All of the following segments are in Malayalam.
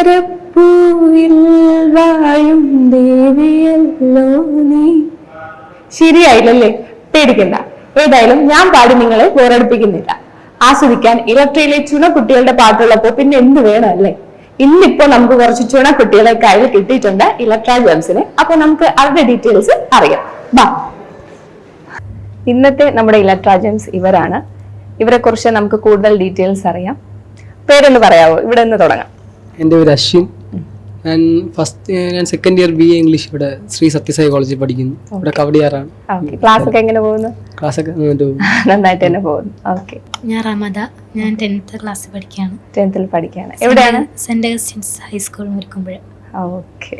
താമരപ്പൂവിൽ വാഴും ദേവിയല്ലോ നീ. ശരിയായില്ലല്ലേ? പേടിക്കണ്ട. ഏതായാലും ഞാൻ പാടി നിങ്ങളെ ബോറടിപ്പിക്കുന്നില്ല. ആസ്വദിക്കാൻ ഇലക്ട്രയിലെ ചുണക്കുട്ടികളുടെ പാട്ടുള്ളപ്പോ പിന്നെ എന്ത് വേണം അല്ലേ? ഇന്നിപ്പോ നമുക്ക് കുറച്ച് ചുണക്കുട്ടികളെ കയ്യിൽ കിട്ടിയിട്ടുണ്ട്, ഇലക്ട്ര ജെംസിന്. അപ്പൊ നമുക്ക് അവരുടെ ഡീറ്റെയിൽസ് അറിയാം. ബാ, ഇന്നത്തെ നമ്മുടെ ഇലക്ട്ര ജെംസ് ഇവരാണ്. ഇവരെ കുറിച്ച് നമുക്ക് കൂടുതൽ ഡീറ്റെയിൽസ് അറിയാം. പേരൊന്ന് പറയാവോ? ഇവിടെ നിന്ന് തുടങ്ങാം. എൻ്റെ പേര് അശ്വിൻ. ഞാൻ സെക്കൻഡ് ഇയർ BA ഇംഗ്ലീഷ് ഇവിടെ ശ്രീ സത്യസായി കോളേജിൽ പഠിക്കുന്നു. ഇവിടെ കവടിയാറാണ്. ക്ലാസ് ഒക്കെ എങ്ങനെ പോകുന്നു? ക്ലാസ് ഒക്കെ നന്നായിട്ട് തന്നെ പോകുന്നു. ഓക്കെ. ഞാൻ റമദ. ഞാൻ 10th ക്ലാസ്സിൽ പഠിക്കുകയാണ്. 10th പഠിക്കുകയാണ്. എവിടെയാണ്? Saint Augustine's high school Murikkumpuzha. Okay.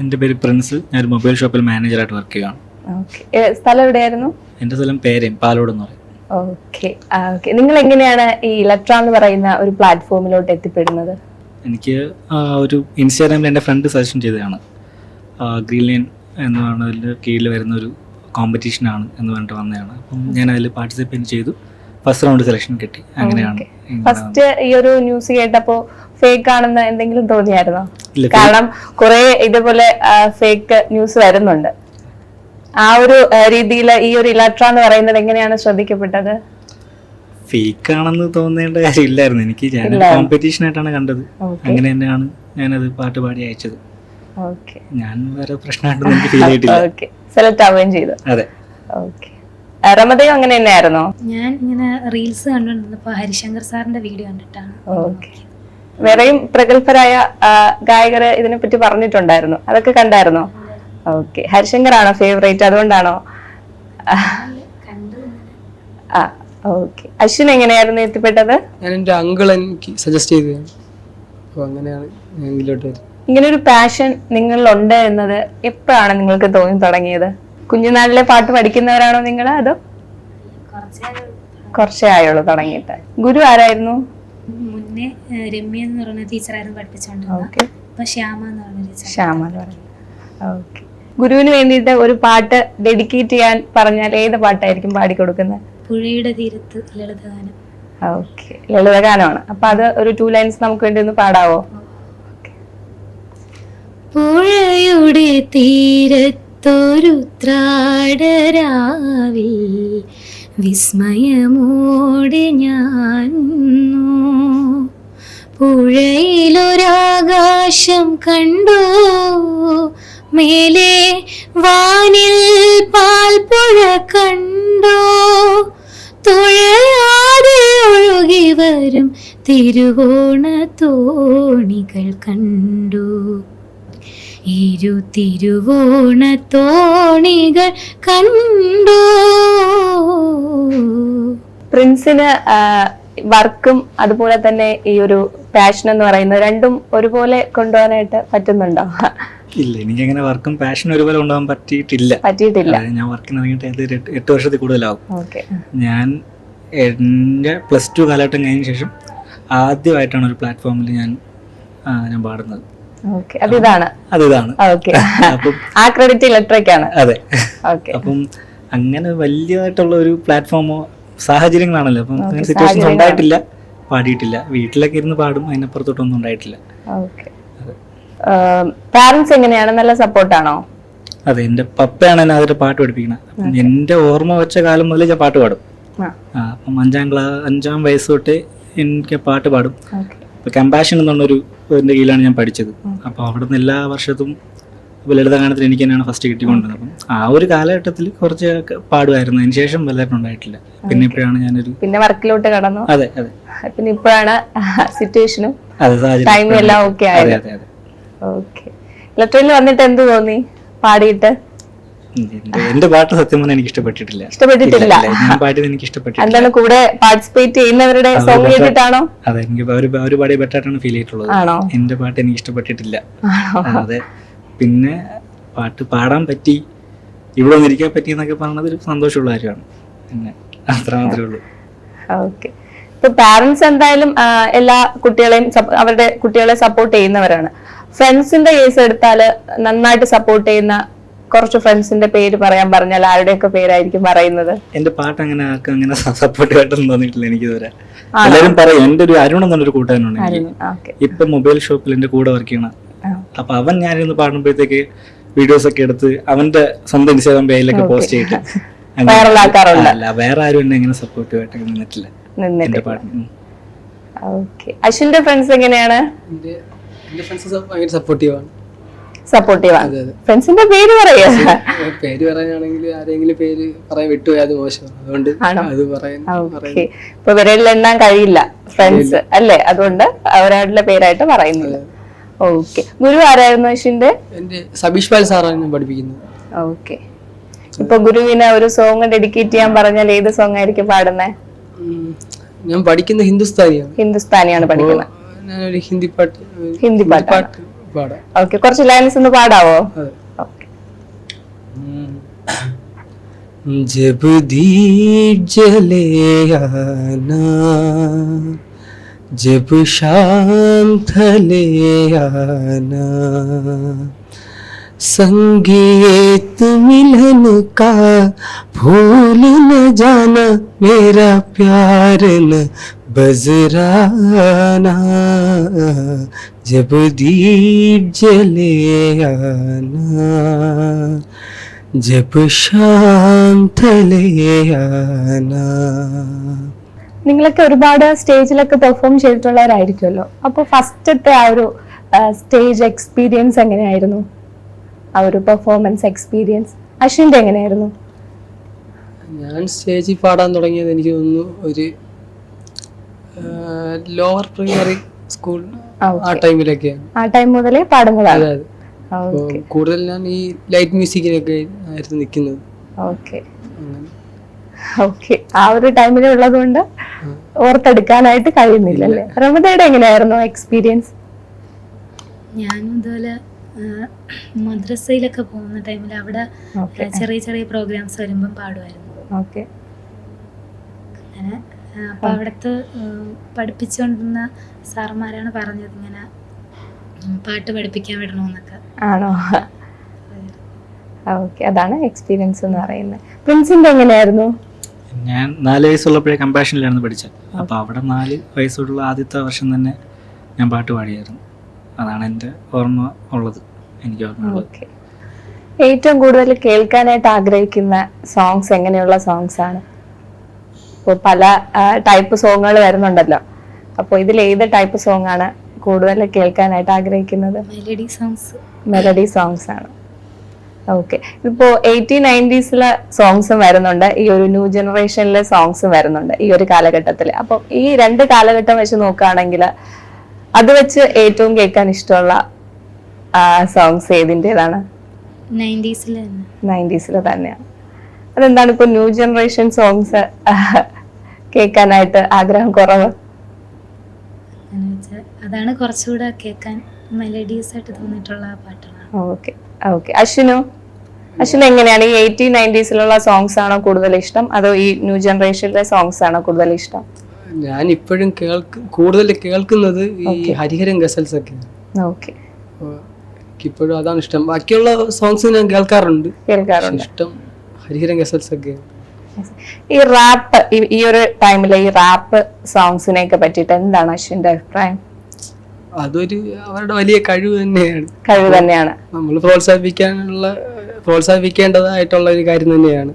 എൻ്റെ പേര് പ്രിൻസ്. ഞാൻ മൊബൈൽ ഷോപ്പിൽ മാനേജറായിട്ട് വർക്ക് ചെയ്യുകയാണ്. ഓക്കെ. സ്ഥലം എവിടെയായിരുന്നു? എൻ്റെ സ്ഥലം പേരയും പാലോട് എന്ന് പറയും. ഓക്കെ. ഓക്കെ. നിങ്ങൾ എങ്ങനെയാണ് ഈ ഇലക്ട്ര എന്ന് പറയുന്ന ഒരു പ്ലാറ്റ്ഫോമിലോട്ട് എത്തിപ്പെടുന്നത്? എനിക്ക് ഒരു ഇൻസ്റ്റാഗ്രാമിൽ എൻ്റെ ഫ്രണ്ട് സജഷൻ ചെയ്തതാണ്. ഗ്രീൻ ലൈൻ എന്ന് പറഞ്ഞതിൽ കീഴിൽ വരുന്ന ഒരു കോമ്പറ്റീഷനാണ് എന്ന് പറഞ്ഞിട്ട് വന്നതാണ്. അപ്പം ഞാൻ അതിൽ പാർട്ടിസിപ്പേറ്റ് ചെയ്തു. ഫസ്റ്റ് റൗണ്ട് സെലക്ഷൻ കിട്ടി. അങ്ങനെയാണ്. ഫസ്റ്റ് ഈ ഒരു ന്യൂസ് കേട്ടപ്പോ ഫേക്ക് ആണെന്ന് എന്തെങ്കിലും തോന്നിയായിരുന്നോ? കാരണം കുറെ ഇതുപോലെ ഫേക്ക് ന്യൂസ് വരുന്നുണ്ട്. ആ ഒരു രീതിയിൽ ഈ ഒരു ഇലക്ട്ര എന്ന് പറയുന്നത് എങ്ങനെയാണ് ശ്രദ്ധിക്കപ്പെട്ടത്? ഫേക്ക് ആണെന്ന് തോന്നേണ്ട കാര്യമില്ലായിരുന്നു. എനിക്ക് ഞാൻ കോമ്പറ്റീഷൻ ആയിട്ടാണ് കണ്ടത്. അങ്ങനെ തന്നെയാണ് ഞാനത് പാട്ട് പാടി അയച്ചത്. ഞാൻ വേറെ പ്രശ്നമായിട്ടൊന്നും എനിക്ക് ഫീൽ ചെയ്തിട്ടില്ല. സെലക്ട് ആവുകയും ചെയ്തു. അതെ. ഓക്കെ. റമദയും അങ്ങനെ തന്നെയായിരുന്നോ? ഞാൻ ഇങ്ങനെ റീൽസ് കണ്ടുകൊണ്ടിരുന്നപ്പോ ഹരിശങ്കർ സാറിന്റെ വീഡിയോ കണ്ടിട്ടാണ്. ഓക്കെ. വേറെയും പ്രഗത്ഭരായ ഗായകർ ഇതിനെ പറ്റി പറഞ്ഞിട്ടുണ്ടായിരുന്നു. അതൊക്കെ കണ്ടായിരുന്നോ? ഓക്കെ. ഹരിശങ്കർ ആണോ ഫേവറേറ്റ്? അതുകൊണ്ടാണോ? ഓക്കെ. അശ്വിൻ എങ്ങനെയായിരുന്നു എത്തിപ്പെട്ടത്? ഞാൻ എൻ്റെ അങ്കിൾ എനിക്ക് സജസ്റ്റ് ചെയ്തതാണ്. അപ്പോൾ അങ്ങനെയാണ് ഞാൻ ഇതിലോട്ട് വരുന്നത്. ഇങ്ങനെ ഒരു പാഷൻ നിങ്ങളിലുണ്ട് എന്നത് എപ്പോഴാണ് നിങ്ങൾക്ക് തോന്നി തുടങ്ങിയത്? കുഞ്ഞുനാളിലെ പാട്ട് പഠിക്കുന്നവരാണോ നിങ്ങൾ? അതോ കുറച്ചേ ആയുള്ളൂ തുടങ്ങിയിട്ട്? ഗുരു ആരായിരുന്നു? മുന്നേ രമ്യ എന്ന് പറയുന്ന ടീച്ചറായിരുന്നു പഠിപ്പിച്ചോണ്ടിരുന്നത്. ഇപ്പൊ ശ്യാമ എന്ന് പറഞ്ഞ ടീച്ചർ. ശ്യാമ എന്ന് പറയുന്നത്. ഓക്കെ. ഗുരുവിന് വേണ്ടിയിട്ട് ഒരു പാട്ട് ഡെഡിക്കേറ്റ് ചെയ്യാൻ പറഞ്ഞാൽ ഏത് പാട്ടായിരിക്കും പാടിക്കൊടുക്കുന്നത്? പുഴയുടെ തീരത്ത് ലളിതഗാനം. ഓക്കെ. ലളിതഗാനമാണ്. അപ്പൊ അത് ഒരു 2 ലൈൻസ് നമുക്ക് വേണ്ടി ഒന്ന് പാടാവോ? പുഴയുടെ തീരത്തൊരു ത്രാടരാവിൽ വിസ്മയമോടെ ഞാൻ പുഴയിലൊരാകാശം കണ്ടു, മേലെ വാനിൽ പാൽപ്പുഴ കണ്ടോ, തുഴയാതെ ഒഴുകി വരും തിരുവോണ തോണികൾ കണ്ടു, ഇരു തിരുവോണ തോണികൾ കണ്ടു. പ്രിൻസിന് വർക്കും അതുപോലെ തന്നെ ഈ ഒരു പാഷൻ എന്ന് പറയുന്നത് രണ്ടും ഒരുപോലെ കൊണ്ടുപോകാനായിട്ട് പറ്റുന്നുണ്ടോ? ഇല്ല, എനിക്കങ്ങനെ വർക്കും പാഷനും ഒരുപോലെ കൊണ്ടുപോകാൻ പറ്റിയിട്ടില്ല. ഞാൻ വർക്കിന് ഇറങ്ങിയിട്ട് 8 വർഷത്തിൽ കൂടുതലാവും. ഞാൻ എൻ്റെ +2 കാലഘട്ടം കഴിഞ്ഞ ശേഷം ആദ്യമായിട്ടാണ് ഒരു പ്ലാറ്റ്ഫോമിൽ ഞാൻ പാടുന്നത്. അതിതാണ്. അപ്പം ആ ക്രെഡിറ്റ് ഇലക്ട്രിക്കാണ്. അതെ. അപ്പം അങ്ങനെ വലിയതായിട്ടുള്ള ഒരു പ്ലാറ്റ്ഫോമോ സാഹചര്യങ്ങളാണല്ലോ. അപ്പം അങ്ങനെ സിറ്റുവേഷൻസ് ഉണ്ടായിട്ടില്ല, പാടിയിട്ടില്ല. വീട്ടിലൊക്കെ ഇരുന്ന് പാടും, അതിനപ്പുറത്തോട്ടൊന്നും ഉണ്ടായിട്ടില്ല. പാരന്റ്സ് എങ്ങനെയാണ്? നല്ല സപ്പോർട്ടാണോ? അതെ, എന്റെ പപ്പയാണ് എന്നെ അതിന്റെ പാട്ട് പഠിപ്പിക്കുന്നത്. അപ്പം എന്റെ ഓർമ്മ വെച്ച കാലം മുതൽ ഞാൻ പാട്ട് പാടും. അപ്പം 5ാം വയസ്സ് തൊട്ട് എനിക്ക് പാട്ട് പാടും. കമ്പാഷൻ എന്നുള്ളൊരു ഇതിന്റെ കീഴിലാണ് ഞാൻ പഠിച്ചത്. അപ്പൊ അവിടെ നിന്ന് എല്ലാ വർഷത്തും ലളിതഗാനത്തിന് എനിക്ക് തന്നെയാണ് ഫസ്റ്റ് കിട്ടിക്കൊണ്ടിരുന്നത്. അപ്പം ആ ഒരു കാലഘട്ടത്തിൽ കുറച്ച് പാടുമായിരുന്നു. അതിന് ശേഷം വലുതായിട്ട് ഉണ്ടായിട്ടില്ല. പിന്നെ ഇപ്പോഴാണ് ഞാനൊരു വർക്കിലോട്ട് കടന്നു. അതെ അതെ. പിന്നെ ഇപ്പോഴാണ് സിറ്റുവേഷനും ടൈമും എല്ലാം ഓക്കെ ആയത്. ഓക്കെ. ഇലക്ട്രയിൽ വന്നിട്ട് എന്ത് തോന്നി പാടിയിട്ട്? എന്റെ പാട്ട് സത്യം പറഞ്ഞാൽ എനിക്ക് ഇഷ്ടപ്പെട്ടിട്ടില്ല. ഞാൻ പാടിയത് എനിക്ക് ഇഷ്ടപ്പെട്ടില്ല. എന്താണ് കൂടെ പാർട്ടിസിപ്പേറ്റ് ചെയ്യുന്നവരുടെ സോങ് കേട്ടിട്ടാണോ? അതെ, എനിക്ക് അവർ പാടിയ ബെറ്റർ ആയിട്ടാണ് ഫീൽ ചെയ്തിട്ടുള്ളത്. എന്റെ പാട്ട് എനിക്ക് ഇഷ്ടപ്പെട്ടിട്ടില്ല. അതെ. പിന്നെ പാട്ട് പാടാൻ പറ്റി, ഇവിടെ വന്നിരിക്കാൻ പറ്റി എന്നൊക്കെ പറഞ്ഞത് ഒരു സന്തോഷമുള്ള കാര്യമാണ്. പിന്നെ അത്ര മാത്രമേ ഉള്ളൂ. ഓക്കെ. ഇപ്പൊ പാരന്റ്സ് എന്തായാലും എല്ലാ കുട്ടികളെയും അവരുടെ കുട്ടികളെ സപ്പോർട്ട് ചെയ്യുന്നവരാണ്. ഫ്രണ്ട്സിന്റെ കേസ് എടുത്താല് നന്നായിട്ട് സപ്പോർട്ട് ചെയ്യുന്ന കുറച്ച് ഫ്രണ്ട്സിന്റെ പേര് പറയാൻ പറഞ്ഞാൽ ആരുടെയൊക്കെ പേരായിരിക്കും പറയുന്നത്? എന്റെ പാട്ട് അങ്ങനെ ആർക്കും അങ്ങനെ സപ്പോർട്ട് ആയിട്ടൊന്നും തോന്നിയിട്ടില്ല എനിക്ക് ഇതുവരെ. എല്ലാവരും പറയും. എന്റെ ഒരു അരുൺ എന്നൊരു കൂട്ടുകാരനുണ്ട് എനിക്ക്. ഇപ്പൊ മൊബൈൽ ഷോപ്പിൽ എന്റെ കൂടെ വർക്ക് ചെയ്യണം. അപ്പൊ അവൻ ഞാനിന്ന് പാടുമ്പോഴത്തേക്ക് വീഡിയോസ് ഒക്കെ എടുത്ത് അവന്റെ സ്വന്തം ഇൻസ്റ്റാഗ്രാം പേജിലൊക്കെ പോസ്റ്റ് ചെയ്തിട്ട് അല്ല വേറെ ആരും എന്നെ അങ്ങനെ സപ്പോർട്ടീവ് ആയിട്ട് നിന്നിട്ടില്ല എന്റെ പാട്ടിന്. അശ്വിന്റെ ഫ്രണ്ട്സ് എങ്ങനെയാണ്? എന്റെ ഫ്രണ്ട്സ് ഭയങ്കര സപ്പോർട്ടീവാണ്. സപ്പോർട്ടീവാണ്. ഫ്രണ്ട്സിന്റെ പേര് പറയാ. പേര് പറയാനാണെങ്കിൽ ആരെങ്കിലും പേര് പറയാൻ വിട്ടുപോയി അത് മോശമാണ്, അതുകൊണ്ട് അത് പറയാൻ. ഇപ്പൊ വിരലിൽ എണ്ണാൻ കഴിയില്ല ഫ്രണ്ട്സ് അല്ലേ, അതുകൊണ്ട് അവരുടെ പേരായിട്ട് പറയുന്നത്. ഓക്കെ. ഗുരു ആരായിരുന്നു അശ്വിന്റെ? എന്റെ സബീഷ് പാൽ സാറാണ് ഞാൻ പഠിപ്പിക്കുന്നത്. ഓക്കെ. ഇപ്പൊ ഗുരുവിനെ ഒരു സോങ് ഡെഡിക്കേറ്റ് ചെയ്യാൻ പറഞ്ഞാൽ ഏത് സോങ് ആയിരിക്കും പാടുന്നത്? ഞാൻ പഠിക്കുന്നത് ഹിന്ദുസ്ഥാനിയാണ് പഠിക്കുന്നത്. ഞാനൊരു ഹിന്ദി പാട്ട് പാടാം. ഓക്കെ, കുറച്ച് ലൈൻസ് ഒന്ന് പാടാവോ? जब दीप जले आना, जब शाम ढले आना, संगीत मिलन का भूल न जाना, मेरा प्यार न बजराना, जब दीप जले आना, जब शाम ढले आना. നിങ്ങളൊക്കെ ഒരുപാട് സ്റ്റേജിലൊക്കെ പെർഫോം ചെയ്തിട്ടുള്ളവരായിരിക്കുമല്ലോ. അപ്പൊ ഫസ്റ്റത്തെ ആ ഒരു സ്റ്റേജ് എക്സ്പീരിയൻസ് എങ്ങനെയായിരുന്നു? ആ ഒരു പെർഫോമൻസ് എക്സ്പീരിയൻസ് അശ്വിന്റെ എങ്ങനെയായിരുന്നു? ഞാൻ സ്റ്റേജിൽ പാടാൻ തുടങ്ങിയത് എനിക്ക് തോന്നുന്നു ഒരു ലോവർ പ്രൈമറി സ്കൂൾ ആ ടൈമിലൊക്കെയാണ്. ആ ടൈം മുതലേ പാടുന്നതാണ്. കൂടുതൽ ഞാൻ ഈ ലൈറ്റ് മ്യൂസിക്കിലൊക്കെ ആയിരുന്നു നിൽക്കുന്നത്. ഓക്കെ. ആ ഒരു ടൈമിൽ ഉള്ളത് കൊണ്ട് ഓർത്തെടുക്കാനായിട്ട് കഴിയുന്നില്ല അല്ലേ? റമദയുടെ എങ്ങനെയായിരുന്നു എക്സ്പീരിയൻസ്? ഞാനും ഇതുപോലെ മദ്രസയിലൊക്കെ പോകുന്ന ടൈമിൽ അവിടെ ചെറിയ ചെറിയ പ്രോഗ്രാംസ് വരുമ്പം പാടുമായിരുന്നു. ഓക്കെ. അങ്ങനെ അപ്പൊ അവിടുത്തെ പഠിപ്പിച്ചുകൊണ്ടിരുന്ന സാറന്മാരാണ് പറഞ്ഞത് ഇങ്ങനെ പാട്ട് പഠിപ്പിക്കാൻ വിടണമെന്നൊക്കെ. ആണോ? ഓക്കെ, അതാണ് എക്സ്പീരിയൻസ് എന്ന് പറയുന്നത്. പ്രിൻസിന്റെ എങ്ങനെയായിരുന്നു? ഞാൻ 4 വയസ്സുള്ളപ്പോഴേ കമ്പാഷനിലായിരുന്നു പഠിച്ചത്. അപ്പോൾ അവിടെ 4 വയസ്സുള്ള ആദ്യത്തെ വർഷം തന്നെ ഞാൻ പാട്ട് പാടിയായിരുന്നു. അതാണ് എൻ്റെ ഓർമ്മ ഉള്ളത്, എനിക്ക് ഓർമ്മ ഉള്ളത്. ഏറ്റവും കൂടുതൽ കേൾക്കാനായിട്ട് ആഗ്രഹിക്കുന്ന സോങ്സ് എങ്ങനെയുള്ള സോങ്സ് ആണ്? ഇപ്പോൾ പല ടൈപ്പ് സോങ്ങുകൾ വരുന്നുണ്ടല്ലോ, അപ്പോൾ ഇതിൽ ഏത് ടൈപ്പ് സോങ് ആണ് കൂടുതൽ കേൾക്കാനായിട്ട് ആഗ്രഹിക്കുന്നത്? മെലഡി സോങ്സ് ആണ്. ഓക്കെ. ഇപ്പോ 80-90s സോങ്സും വരുന്നുണ്ട്, ഈ ഒരു ന്യൂ ജനറേഷനിലെ സോങ്സും വരുന്നുണ്ട് ഈ ഒരു കാലഘട്ടത്തിൽ. അപ്പം ഈ 2 കാലഘട്ടം വെച്ച് നോക്കുകയാണെങ്കിൽ അത് വെച്ച് ഏറ്റവും കേൾക്കാൻ ഇഷ്ടമുള്ള സോങ്സ് ഏതിൻ്റെതാണ്? 90s തന്നെയാണ്. അതെന്താണ് ഇപ്പൊ ന്യൂ ജനറേഷൻ സോങ്സ് കേൾക്കാനായിട്ട് ആഗ്രഹം കുറവ്? അതാണ് കുറച്ചുകൂടെ കേൾക്കാൻ മെലഡീസ് ആയിട്ട് തോന്നിയിട്ടുള്ള പാട്ടുകളാണ്. ഓക്കെ. ഓക്കെ. അശ്വിന് എങ്ങനെയാണ്? ഈ 80-90s സോങ്സ് ആണോ കൂടുതൽ ഇഷ്ടം, അതോ ഈ ന്യൂ ജനറേഷനിലെ സോങ്സ് ആണോ കൂടുതൽ ഇഷ്ടം? ഞാൻ ഇപ്പോഴും കൂടുതൽ കേൾക്കുന്നത് ഈ ഹരിഹരൻ ഗസൽസ് ഒക്കെ. ഓക്കെ. ഇപ്പോഴും അതാണ് ഇഷ്ടം. ബാക്കിയുള്ള സോങ്സ് ഞാൻ കേൾക്കാറുണ്ട്. ഇഷ്ടം ഹരിഹരൻ ഗസൽസ് ഒക്കെ. ഈ റാപ്പ്, ഈ ഒരു ടൈമിലെ ഈ റാപ്പ് സോങ്സിനെ ഒക്കെ പറ്റിയിട്ട് എന്താണ് അശ്വിന്റെ അഭിപ്രായം? അതൊരു അവരുടെ വലിയ കഴിവ് തന്നെയാണ്. നമ്മൾ പ്രോത്സാഹിപ്പിക്കേണ്ടതായിട്ടുള്ള ഒരു കാര്യം തന്നെയാണ്.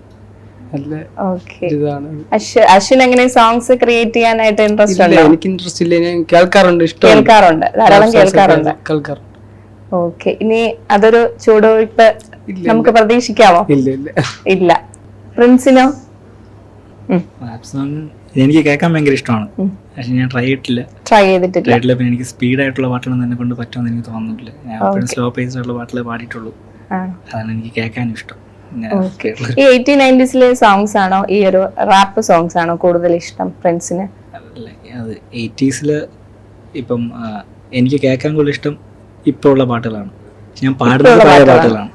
അശ്വിൻ എങ്ങനെ സോങ്സ് ക്രിയേറ്റ് ചെയ്യാനായിട്ട് ഇൻട്രസ്റ്റ് ഉണ്ടോ? എനിക്ക് ഇൻട്രസ്റ്റ് ഇല്ല, ഞാൻ കേൾക്കാറുണ്ട്, ധാരാളം കേൾക്കാറുണ്ട്. ഓക്കെ. ഇനി അതൊരു ചുവടുവയ്പ് നമുക്ക് പ്രതീക്ഷിക്കാമോ? ഇല്ല. പ്രിൻസിനോ? എനിക്ക് കേൾക്കാൻ ഭയങ്കര ഇഷ്ടമാണ്, പക്ഷെ ഞാൻ ട്രൈ ചെയ്തിട്ടില്ല. പിന്നെ എനിക്ക് സ്പീഡ് ആയിട്ടുള്ള പാട്ടുകൾ എന്നെ കൊണ്ട് പറ്റുമെന്ന് എനിക്ക് തോന്നുന്നില്ല. ഞാൻ എപ്പോഴും സ്ലോ പേസ് ആയിട്ടുള്ള പാട്ടുകളെ പാടിയിട്ടുള്ളൂ. അതാണ് എനിക്ക് കേൾക്കാൻ ഇഷ്ടം. ഈ 80-90s സോങ്സ് ആണോ ഈ ഒരു റാപ്പ് സോങ്സ് ആണോ കൂടുതൽ ഇഷ്ടം ഫ്രണ്ട്സിന്? അത് 80s ഇപ്പം എനിക്ക് കേൾക്കാൻ കൂടുതൽ ഇഷ്ടം ഇപ്പോൾ ഉള്ള പാട്ടുകളാണ്. ഞാൻ പാടുന്നത് പഴയ പാട്ടുകളാണ്.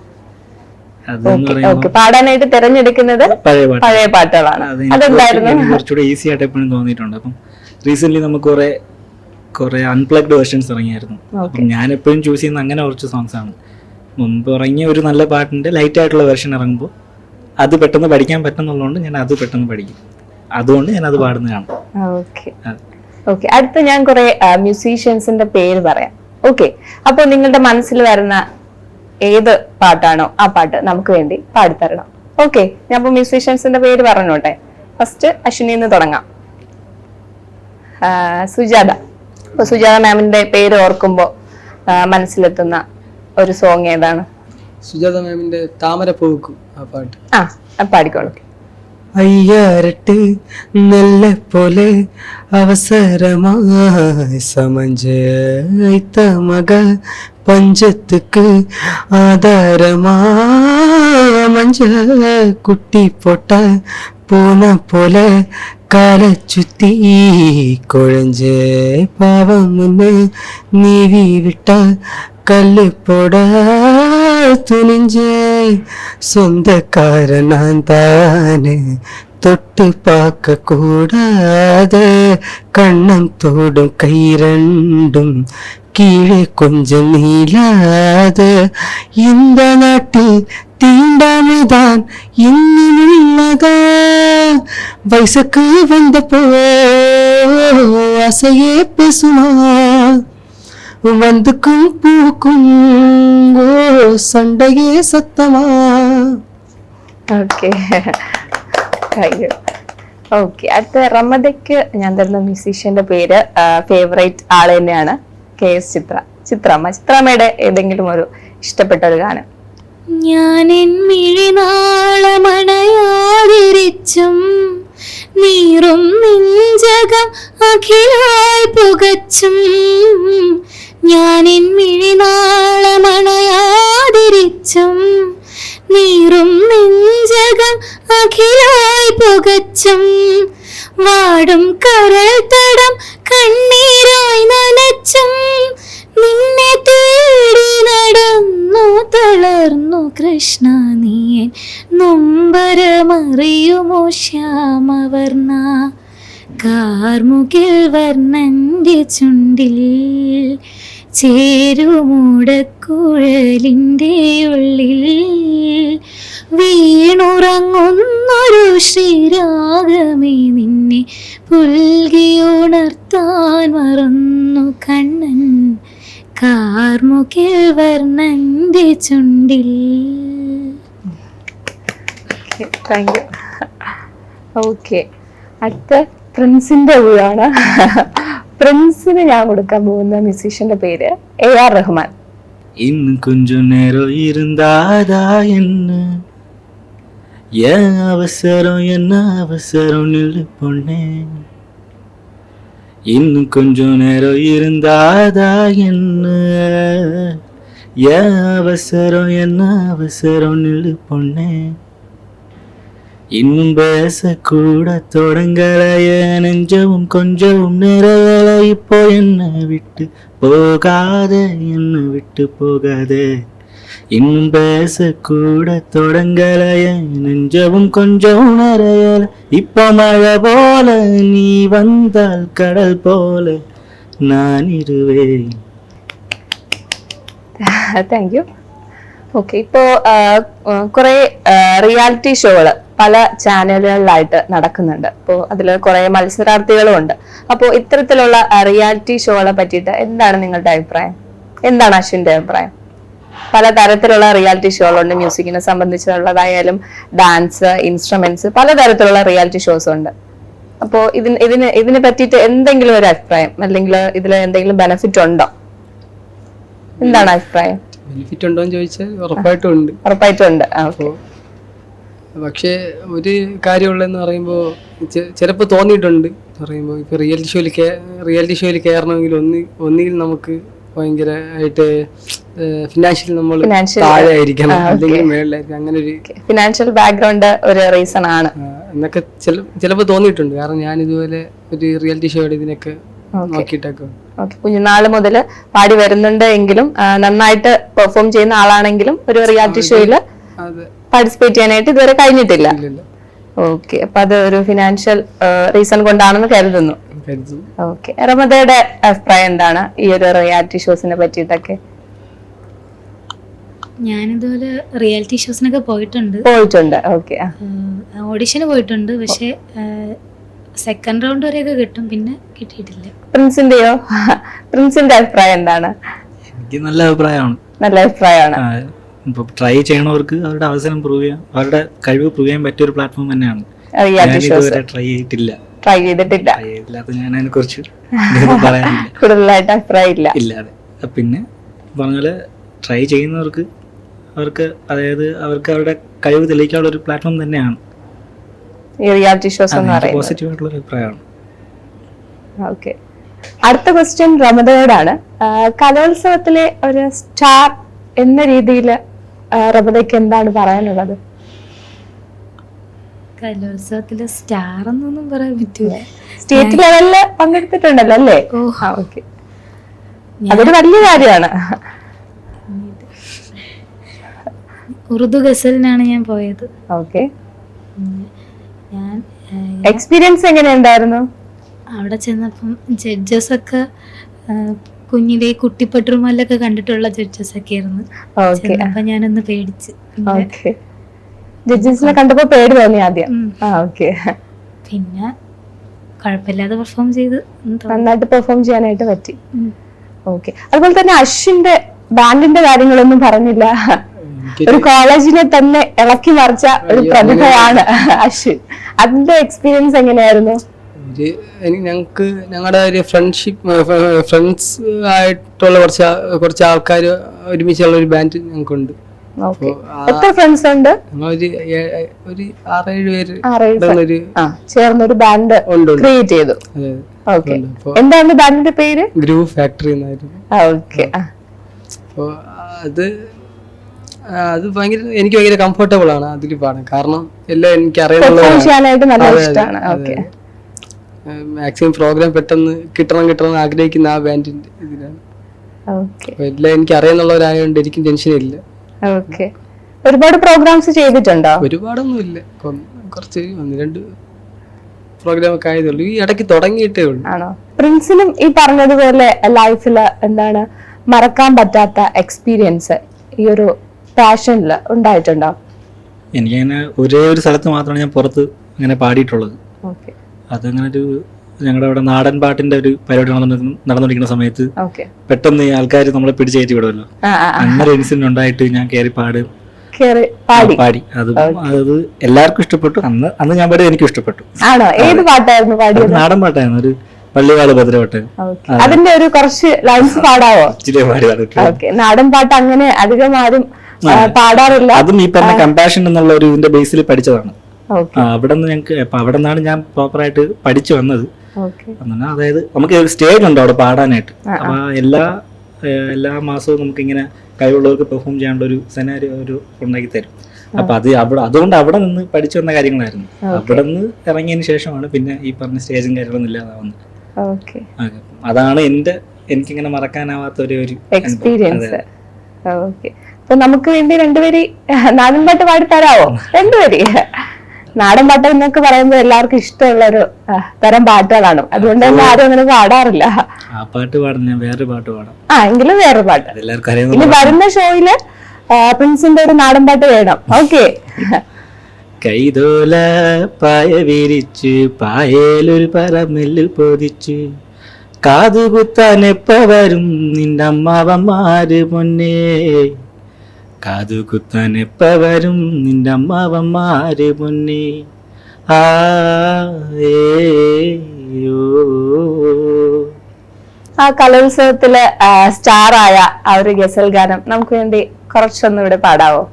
പാടാനായിട്ട് തിരഞ്ഞെടുക്കുന്നത് പഴയ പാട്ടുകളാണ്. എനിക്ക് കുറച്ചുകൂടെ ഈസി ആയിട്ട് എപ്പോഴും തോന്നിയിട്ടുണ്ട്. അപ്പം റീസെന്റ് നമുക്ക് കുറെ അൺപ്ലഗ്ഡ് വേർഷൻസ് ഇറങ്ങിയായിരുന്നു. അപ്പം ഞാൻ എപ്പോഴും ചൂസ് ചെയ്യുന്ന അങ്ങനെ കുറച്ച് സോങ്സ് ആണ്. മുൻപ് ഇറങ്ങിയ ഒരു നല്ല പാട്ടിൻ്റെ ലൈറ്റായിട്ടുള്ള വെർഷൻ ഇറങ്ങുമ്പോൾ അത് പെട്ടെന്ന് പഠിക്കാൻ പറ്റുന്നുള്ളതുകൊണ്ട് ഞാൻ അത് പെട്ടെന്ന് പഠിക്കും. അതുകൊണ്ട് ഞാൻ അത് പാടുന്നതാണ്. ഓക്കെ ഓക്കെ, അടുത്ത ഞാൻ കുറെ മ്യൂസീഷ്യൻസിന്റെ പേര് പറയാം. ഓക്കെ, അപ്പൊ നിങ്ങളുടെ മനസ്സിൽ വരുന്ന ഏത് പാട്ടാണോ ആ പാട്ട് നമുക്ക് വേണ്ടി പാടിത്തരണം. ഓക്കെ, ഞാൻ അപ്പൊ മ്യൂസീഷ്യൻസിന്റെ പേര് പറഞ്ഞോട്ടെ. ഫസ്റ്റ് അശ്വിനിന്ന് തുടങ്ങാം. സുജാത. അപ്പൊ സുജാത മാമിന്റെ പേര് ഓർക്കുമ്പോ മനസ്സിലെത്തുന്ന ഒരു സോങ് ഏതാണ്? സുജാത മാമിന്റെ താമര പൂക്കും ആ പാട്ട്. പാടിക്കോളൂ. അയ്യാരട്ട് നെല്ലെ പോലെ അവസരമായി സമഞ്ചൈത്ത മക പഞ്ചത്തുക്ക് ആധാരമാ മഞ്ച കുട്ടി പൊട്ട പൂന പോലെ കാലച്ചുത്തി കുഴഞ്ചേ പാവം മുന്ന് നീവി വിട്ട കല്ല് പൊട തുനിഞ്ചേ സ്വന്തക്കാരനാൻ താന് തൊട്ട് പാക്ക കൂടാതെ കണ്ണം തോടും കൈ രണ്ടും കീഴെ കൊഞ്ചം നീലാതെ இந்த நாட்டில் தீண்டாமைதான் இன்னுள்ளதா வயசுக்கு வந்தப்போ அசையே பேசுமா வந்துக்கும் பூக்கும் സണ്ടകേ സത്തമാ. ഓക്കെ ഓക്കെ, അടുത്ത റമദയ്ക്ക് ഞാൻ തരുന്ന മ്യൂസീഷ്യന്റെ പേര് ഫേവറേറ്റ് ആള് തന്നെയാണ്, KS ചിത്ര. ചിത്രമ്മയുടെ ഏതെങ്കിലും ഒരു ഇഷ്ടപ്പെട്ട ഒരു ഗാനം. ഞാൻ മിഴിനാളമണയാതിരിച്ചും നീറും നെഞ്ചകം അഖിലായി പുകച്ചും ഞാൻ മിഴിനാളമണയാതിരിച്ചും നീറും നെഞ്ചകം അഖിലായി പുകച്ചും വാടും കരൾ തടം കണ്ണീരായി നനച്ചും നിന്നെ തേടി നടന്നു തളർന്നു കൃഷ്ണ നീയൻ നൊമ്പരമറിയുമോ ശ്യാമവർണ്ണ കാർമുകിൽ വർണ്ണന്റെ ചുണ്ടിൽ ചേരുമൂടക്കുഴലിൻ്റെ ഉള്ളിൽ വീണുറങ്ങുന്നൊരു ശ്രീരാഗമേ നിന്നെ പുൽകിയുണർത്താൻ മറന്നു കണ്ണൻ കാർമുകിൽ വർണ്ണന്റെ ചുണ്ടിൽ. Thank you. ഓക്കെ, അടുത്ത പ്രിൻസിന്റെ ഊഴാണ്. പ്രിൻസിന് ഞാൻ കൊടുക്കാൻ പോകുന്ന മ്യൂസീഷ്യന്റെ പേര് AR റഹ്മാൻ. இன்னும் கொஞ்சம் நேரம் இருந்தாதா என்ன ஏன் அவசரம் என்ன அவசரம் நில்லு பொண்ணே இன்னும் கொஞ்சம் நேரம் இருந்தாதா என்ன ஏன் அவசரம் என்ன அவசரம் நில்லு பொண்ணே இன்னும் பேசக்கூட தொடங்கலைய நெஞ்சவும் கொஞ்சவும் நிறையல இப்போ என்ன விட்டு போகாதே என்ன விட்டு போகாதே இன்னும் பேசக்கூட தொடங்கலைய நெஞ்சவும் கொஞ்சவும் நிறையல இப்போ மழை போல நீ வந்தால் கடல் போல நான் இருவேன். Thank you. ഓക്കെ, ഇപ്പോ കുറെ റിയാലിറ്റി ഷോകള് പല ചാനലുകളിലായിട്ട് നടക്കുന്നുണ്ട്. അപ്പോൾ അതിൽ കുറെ മത്സരാർത്ഥികളും ഉണ്ട്. അപ്പോൾ ഇത്തരത്തിലുള്ള റിയാലിറ്റി ഷോകളെ പറ്റിയിട്ട് എന്താണ് നിങ്ങളുടെ അഭിപ്രായം? എന്താണ് അശ്വിന്റെ അഭിപ്രായം? പല തരത്തിലുള്ള റിയാലിറ്റി ഷോകളുണ്ട്, മ്യൂസിക്കിനെ സംബന്ധിച്ചുള്ളതായാലും ഡാൻസ്, ഇൻസ്ട്രുമെന്റ്സ്, പലതരത്തിലുള്ള റിയാലിറ്റി ഷോസ് ഉണ്ട്. അപ്പോൾ ഇതിനെ പറ്റിയിട്ട് എന്തെങ്കിലും ഒരു അഭിപ്രായം, അല്ലെങ്കിൽ ഇതിൽ എന്തെങ്കിലും ബെനിഫിറ്റ് ഉണ്ടോ? എന്താണ് അഭിപ്രായം? ബെനിഫിറ്റ് ഉണ്ടോ എന്ന് ചോദിച്ചാൽ ഉറപ്പായിട്ടും ഉണ്ട്. ഉറപ്പായിട്ടും ഉണ്ട്. പക്ഷേ ഒരു കാര്യമുള്ളതെന്ന് പറയുമ്പോൾ ചിലപ്പോൾ തോന്നിയിട്ടുണ്ട് പറയുമ്പോൾ ഇപ്പോൾ റിയാലിറ്റി ഷോയിൽ കയറണമെങ്കിൽ ഒന്നുകിൽ നമുക്ക് ഭയങ്കരമായിട്ട് ഫിനാൻഷ്യലി നമ്മൾ താഴെ ആയിരിക്കണം, അല്ലെങ്കിൽ മേളിലായിരിക്കും. അങ്ങനെ ഒരു ഫിനാൻഷ്യൽ ബാക്ക്ഗ്രൗണ്ട് ഒരു റീസൺ ആണ് എന്നൊക്കെ ചിലപ്പോൾ തോന്നിയിട്ടുണ്ട്. കാരണം ഞാൻ ഇതുപോലെ ഒരു റിയാലിറ്റി ഷോയുടെ ഇതിനൊക്കെ നോക്കിയിട്ടൊക്കെ കുഞ്ഞുനാള് മുതൽ പാടി വരുന്നുണ്ട് എങ്കിലും നന്നായിട്ട് പെർഫോം ചെയ്യുന്ന ആളാണെങ്കിലും ഒരു റിയാലിറ്റി ഷോയില് പാർട്ടിസിപ്പേറ്റ് ചെയ്യാനായിട്ട് ഇതുവരെ കഴിഞ്ഞിട്ടില്ല. ഓക്കെ, അപ്പൊ അത് ഒരു ഫിനാൻഷ്യൽ റീസൺ കൊണ്ടാണെന്ന് കരുതുന്നു. ഓക്കെ, റമദയുടെ അഭിപ്രായം എന്താണ് ഈ ഒരു റിയാലിറ്റി ഷോസിനെ പറ്റിയിട്ടൊക്കെ? ഞാനിതുപോലെ റിയാലിറ്റി ഷോസിനൊക്കെ പോയിട്ടുണ്ട്. ഓക്കെ. ഓഡിഷന് പോയിട്ടുണ്ട്, പക്ഷെ സെക്കൻഡ് റൗണ്ട് വരെയൊക്കെ കിട്ടും, പിന്നെ കിട്ടിയിട്ടില്ല. പ്രിൻസിന്റെയോ? പ്രിൻസിന്റെ അഭിപ്രായം എന്താണ്? എനിക്ക് നല്ല അഭിപ്രായമാണ്. നല്ല അഭിപ്രായമാണ്. ഇപ്പോൾ ട്രൈ ചെയ്യണവർക്ക് അവരുടെ അവസരം പ്രൂവ് ചെയ്യാൻ, അവരുടെ കഴിവ് പ്രൂവ് ചെയ്യാൻ പറ്റിയ ഒരു പ്ലാറ്റ്ഫോം തന്നെയാണ്. റിയാലിറ്റി ഷോസ് ട്രൈ ചെയ്തിട്ടില്ല. ഞാൻ അതിനെ കുറിച്ച് പറയാനില്ല, കൂടുതലായിട്ട് അഭിപ്രായം ഇല്ല. അതെ. പിന്നെ പറഞ്ഞാല് ട്രൈ ചെയ്യുന്നവർക്ക് അതായത് അവർക്ക് അവരുടെ കഴിവ് തെളിയിക്കാനുള്ള ഒരു പ്ലാറ്റ്ഫോം തന്നെയാണ് ഈ റിയാലിറ്റി ഷോസ് എന്ന് പറയുന്നത്. പോസിറ്റീവ് ആയിട്ടുള്ള ഒരു അഭിപ്രായമാണ്. ഓക്കെ. അടുത്ത ക്വസ്റ്റ്യൻ റമദയോടാണ്. കലോത്സവത്തിലെ ഒരു സ്റ്റാർ എന്ന രീതിയിൽ റമദയ്ക്ക് എന്താണ് പറയാനുള്ളത്? കലോത്സവത്തിലെ സ്റ്റാർ എന്നൊന്നും പറയാൻ പറ്റൂല. സ്റ്റേറ്റ് ലെവലില് പങ്കെടുത്തിട്ടുണ്ടല്ലോ അല്ലേ? ഓക്കെ, അതൊരു വലിയ കാര്യമാണ്. ഉറുദു ഗസലിനാണ് ഞാൻ പോയത്. ഓക്കെ. ഞാൻ എക്സ്പീരിയൻസ് എങ്ങനെയുണ്ടായിരുന്നു? അവിടെ ചെന്നപ്പം ജഡ്ജസ് ഒക്കെ കുഞ്ഞിലെ കുട്ടിപ്പട്ടുറുമല്ലൊക്കെ കണ്ടിട്ടുള്ള ജഡ്ജസ് ഒക്കെ ആയിരുന്നു. അപ്പൊ ഞാനൊന്ന് പേടിച്ച്. ജഡ്ജസിനെ കണ്ടപ്പോ പേടി തോന്നി ആദ്യം? ഓക്കെ. പിന്നെ കുഴപ്പമില്ലാതെ പെർഫോം ചെയ്ത് നന്നായിട്ട് പെർഫോം ചെയ്യാനായിട്ട് പറ്റി. ഓക്കെ. അതുപോലെ തന്നെ അശ്വിന്റെ ബാൻഡിന്റെ കാര്യങ്ങളൊന്നും പറഞ്ഞില്ല. ഒരു കോളേജിനെ തന്നെ ഇളക്കി മറിച്ച ഒരു പ്രതിഭയാണ് അശ്വിൻ. അതിന്റെ എക്സ്പീരിയൻസ് എങ്ങനെയായിരുന്നു? ഞങ്ങൾക്ക് ഞങ്ങളുടെ ഒരു ഫ്രണ്ട്സ് ആയിട്ടുള്ള കുറച്ച് ആൾക്കാർ ഒരുമിച്ചുള്ള ഒരു ബാൻഡ് ഞങ്ങൾക്കുണ്ട്. എത്ര ഫ്രണ്ട്സ് ഉണ്ട്? ഒരു 6-7 പേര് ചേർന്നൊരു ബാൻഡ് ക്രിയേറ്റ് ചെയ്തു. എന്താണ് ബാൻഡിന്റെ പേര്? ഗ്രൂവ് ഫാക്ടറി എന്നായിരുന്നു. ഓക്കെ. അപ്പോ അത് എനിക്ക് ഭയങ്കര കംഫർട്ടബിൾ ആണ് അതിൽ പാടാൻ. കാരണം എല്ലാം എനിക്ക് അറിയാനായിട്ട് മാക്സിമം പ്രോഗ്രാം പെട്ടെന്ന് കിട്ടണം ആഗ്രഹിക്കുന്ന ആ ബാൻഡിന്റെ ഇതിലാണ്. എല്ലാം എനിക്ക് അറിയാന്നുള്ളവരായതുകൊണ്ട് എനിക്കും ടെൻഷനില്ല. ഓക്കെ. ഒരുപാട് പ്രോഗ്രാംസ് ചെയ്തിട്ടുണ്ടോ? ഒരുപാടൊന്നും ഇല്ല, കുറച്ച് 1-2 പ്രോഗ്രാം ഒക്കെ ആയതുള്ളൂ. ഈ ഇടയ്ക്ക് തുടങ്ങിയിട്ടേ ഉള്ളൂ. ആണോ? പ്രിൻസിനും ഈ പറഞ്ഞതുപോലെ ലൈഫില് എന്താണ് മറക്കാൻ പറ്റാത്ത എക്സ്പീരിയൻസ് ഈ ഒരു പാഷനില് ഉണ്ടായിട്ടുണ്ടോ? എനിക്കങ്ങനെ ഒരേ ഒരു സ്ഥലത്ത് മാത്രമാണ് ഞാൻ പുറത്ത് അങ്ങനെ പാടിയിട്ടുള്ളത്. അതങ്ങനെ ഒരു ഞങ്ങളുടെ അവിടെ നാടൻ പാട്ടിന്റെ ഒരു പരിപാടി നടന്നുകൊണ്ടിരിക്കുന്ന സമയത്ത് പെട്ടെന്ന് ആൾക്കാർ നമ്മളെ പിടിച്ചേറ്റി വിടുമല്ലോ. അങ്ങനെ ഒരു ഇൻസിഡന്റ് ഉണ്ടായിട്ട് ഞാൻ കയറി പാടി. അത് എല്ലാവർക്കും ഇഷ്ടപ്പെട്ടു. അന്ന് ഞാൻ പാടി എനിക്ക് ഇഷ്ടപ്പെട്ടു. ഏത് പാട്ടായിരുന്നു പാടിയത്? നാടൻ പാട്ടായിരുന്നു, ഒരു പള്ളിവാള് ഭദ്രവട്ടെ. അതിന്റെ ഒരു കുറച്ച് ലൈൻസ് പാടാവോ? നാടൻ പാട്ട് അങ്ങനെ അധികം ആരും പാടാറില്ല. അതും ഈ പറഞ്ഞ കമ്പാഷൻ എന്നുള്ള ഒരു ഇതിന്റെ ബേസിൽ പഠിച്ചതാണ്. അവിടെ നിന്ന് ഞങ്ങൾക്ക് അവിടെ നിന്നാണ് ഞാൻ പ്രോപ്പറായിട്ട് പഠിച്ചു വന്നത്. അതായത് നമുക്ക് സ്റ്റേജ് ഉണ്ടോ അവിടെ പാടാനായിട്ട്. അപ്പൊ എല്ലാ മാസവും നമുക്ക് ഇങ്ങനെ കഴിവുള്ളവർക്ക് പെർഫോം ചെയ്യാനുള്ള ഒരു സെനാരിയോ ഒരു ഉണ്ടാക്കി തരും. അപ്പൊ അതുകൊണ്ട് അവിടെ നിന്ന് പഠിച്ചു വന്ന കാര്യങ്ങളായിരുന്നു. അവിടെ നിന്ന് ഇറങ്ങിയതിന് ശേഷമാണ് പിന്നെ ഈ പറഞ്ഞ സ്റ്റേജും കാര്യങ്ങളൊന്നും ഇല്ലാതാവുന്നത്. അതാണ് എനിക്കിങ്ങനെ മറക്കാനാവാത്ത ഒരു എക്സ്പീരിയൻസ്. അപ്പൊ നമുക്ക് വേണ്ടി 2 വരി നാടൻ പാട്ട് പാടി തരാവോ? 2 വരി. നാടൻ പാട്ട് എന്നൊക്കെ പറയുമ്പോൾ എല്ലാവർക്കും ഇഷ്ടമുള്ള ഒരു തരം പാട്ടുകളാണ്, അതുകൊണ്ട് തന്നെ ആരും അങ്ങനെ പാടാറില്ല. എങ്കിലും വേറൊരു പാട്ട്. ഇനി വരുന്ന ഷോയില് പ്രിൻസിന്റെ ഒരു നാടൻ പാട്ട് വേണം. ഓക്കെ. കൈതോല പായ വിരിച്ച് പായേലൊരു പറമ്പില് പൊതിച്ച് കാതുകുത്താൻ എപ്പ വരും നിന്റെ അമ്മാവന്മാര് പൊന്നേ, കാതുകുത്താൻ എപ്പ വരും നിന്റെ അമ്മാവന്മാര് പൊന്നേ. ആ കലോത്സവത്തില് സ്റ്റാർ ആയ ആ ഒരു ഗസൽ ഗാനം നമുക്ക് വേണ്ടി കുറച്ചൊന്നും ഇവിടെ പാടാവോ?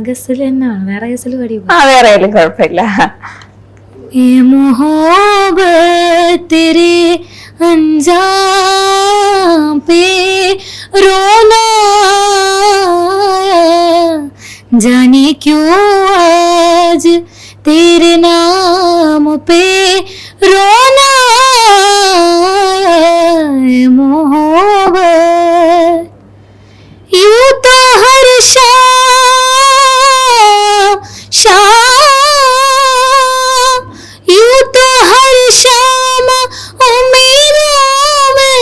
ഗസൽ തന്നെയാണ്, വേറെ ഗസൽ പാടി? വേറെ ആയാലും കുഴപ്പമില്ല. तेरे अंजाम पे रोना जाने क्यों आज तेरे नाम पे रोना मोहब्बत यूं तो हर यूं तो हर शाम उम्मीदों में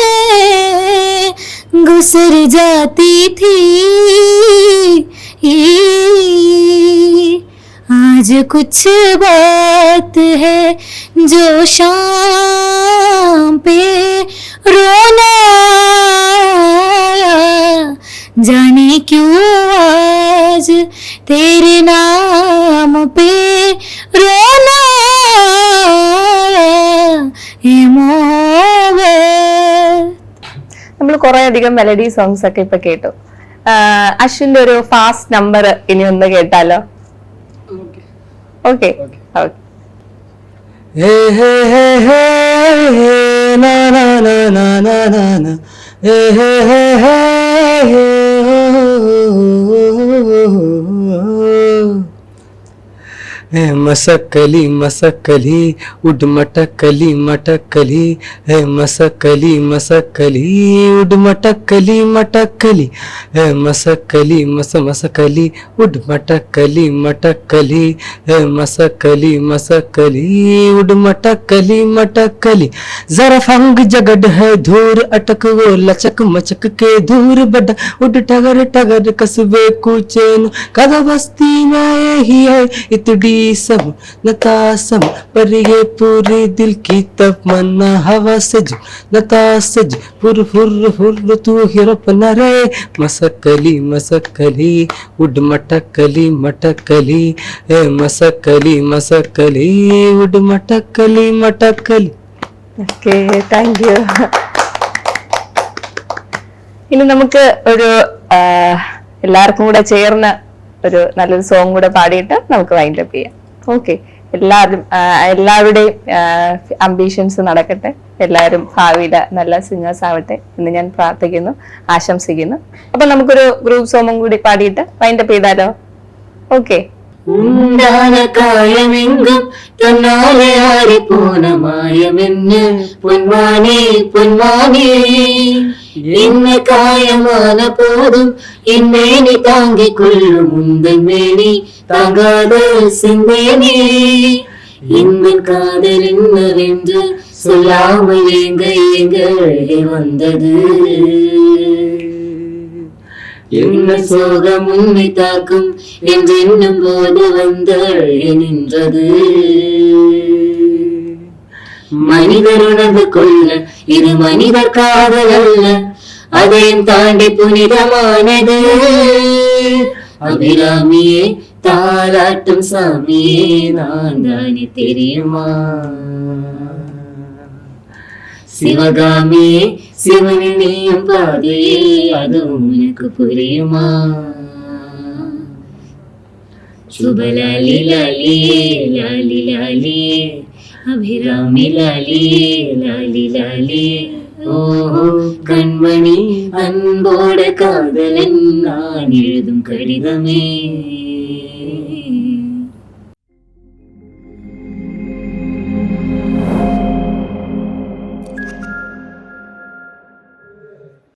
गुजर जाती थी कुछ बात है जो शाम पे रोना आया, जाने क्यों आज तेरे नाम पे रोना आया, ये मोहब्बत. നമ്മൾ കുറെ അധികം മെലഡി സോങ്സ് ഒക്കെ ഇപ്പൊ കേട്ടു. അശ്വിന്റെ ഒരു ഫാസ്റ്റ് നമ്പർ ഇനി ഒന്ന് കേട്ടാലോ? ഓക്കെ ഹേ ഹേ ഹേ ഹേ നാ നാ നാ നാ നാ നാ നാ ഹേ ഹേ ഹേ ഹേ मसकली मसकली उड मटकली मटकली है मसकली मसकली उड मटकली मटकली है मसकली मसकली उड मटकली मटकली है मसकली मसकली उड मटकली मटकली जरा फंग जगड है धूर अटक वो लचक मचक के धूर बड उड टगर टगर कसबे कुचेन कदा बस्ती में यही है इतनी सब नतासम पर ये पूरे दिल की तमन्ना हवा सज नतासज फुर फुर फुर तू हिरप न रे मसकली मसकली उड मटकली मटकली ए मसकली मसकली उड मटकली मटकली. Okay, thank you. ഇനി നമുക്ക് ഒരു എല്ലാവർക്കും കൂടെ ചേർന്ന് ഒരു നല്ലൊരു സോങ് കൂടെ പാടിയിട്ട് നമുക്ക് വൈൻഡപ്പ് ചെയ്യാം. ഓക്കെ, എല്ലാവരുടെയും അംബീഷൻസ് നടക്കട്ടെ, എല്ലാവരും ഭാവിയിലെ നല്ല സിംഗേഴ്സ് ആവട്ടെ എന്ന് ഞാൻ പ്രാർത്ഥിക്കുന്നു, ആശംസിക്കുന്നു. അപ്പൊ നമുക്കൊരു ഗ്രൂപ്പ് സോങ്ങും കൂടി പാടിയിട്ട് വൈൻഡപ്പ് ചെയ്താലോ? ഓക്കെ. കായമെങ്കും തന്നാലെ ആരിപ്പോന മായമെന്ന് പൊന്മാനേ പൊന്മാനേ ഇന്ന് കായமான போதும் എന്നേനി താങ്ങിക്കൊള്ളും മുന്തൻ മേനി താങ്കാതെ സിന്തേനേ ഇന്നൻ காதல் என்னவென்று சொல்லாமல் ஏங்க ஏங்க வந்தது என்ன சோகம் உன்னை தாக்கும் என்று எண்ணும் போது வந்து நின்றது. மனிதர் உணர்ந்து கொள்ள இது மனிதர் காதல் அல்ல, அதையும் தாண்டி புனிதமானது. அபிராமியே தாலாட்டும் சாமியே நான் தானே தெரியுமா, சிவகாமியே சிவனின் நீயும் பாதையே அதுவும் உனக்கு புரியுமா. சுபலாலி லாலியே லாலி லாலியே அபிராமி லாலியே லாலி லாலியே ஓஹோ கண்மணி அன்போட காதலன் நான் எழுதும் கடிதமே.